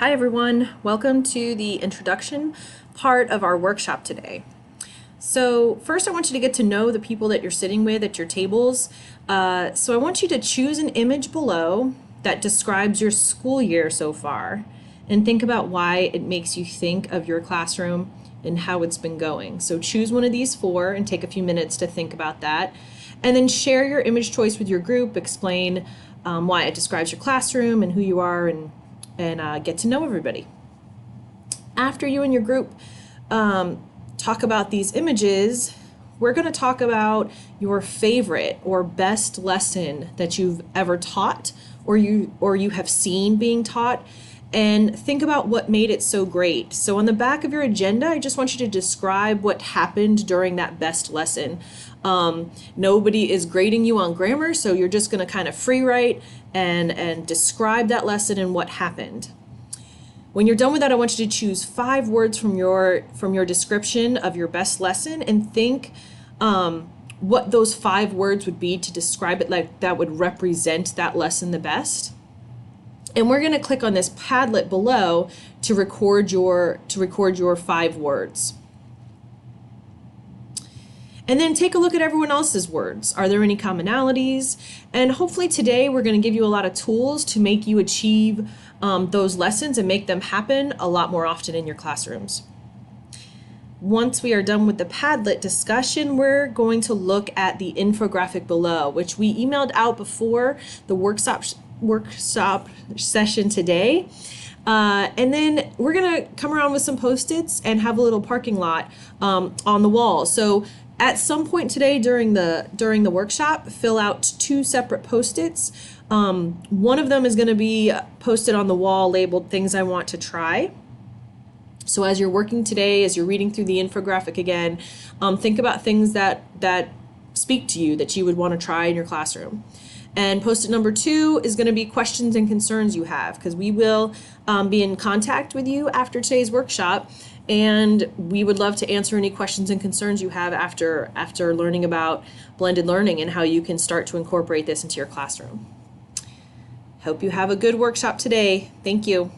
Hi everyone, welcome to the introduction part of our workshop today. So first I want you to get to know the people that you're sitting with at your tables. So I want you to choose an image below that describes your school year so far and think about why it makes you think of your classroom and how it's been going. So choose one of these four and take a few minutes to think about that. And then share your image choice with your group, explain why it describes your classroom and who you are, and get to know everybody. After you and your group talk about these images, we're going to talk about your favorite or best lesson that you've ever taught or you have seen being taught, and think about what made it so great. So on the back of your agenda, I just want you to describe what happened during that best lesson. Nobody is grading you on grammar, so you're just going to kind of free write and describe that lesson and what happened. When you're done with that, I want you to choose 5 words from your description of your best lesson and think what those 5 words would be to describe it, like that would represent that lesson the best. And we're going to click on this Padlet below to record your 5 words. And then take a look at everyone else's words. Are there any commonalities? And hopefully today we're going to give you a lot of tools to make you achieve those lessons and make them happen a lot more often in your classrooms. Once we are done with the Padlet discussion, we're going to look at the infographic below, which we emailed out before the workshop session today. And then we're going to come around with some Post-its and have a little parking lot on the wall. So at some point today during the workshop, fill out 2 separate Post-its. One of them is going to be posted on the wall labeled things I want to try. So as you're working today, as you're reading through the infographic again, think about things that speak to you that you would want to try in your classroom. And Post-it number 2 is going to be questions and concerns you have, because we will be in contact with you after today's workshop, and we would love to answer any questions and concerns you have after learning about blended learning and how you can start to incorporate this into your classroom. Hope you have a good workshop today. Thank you.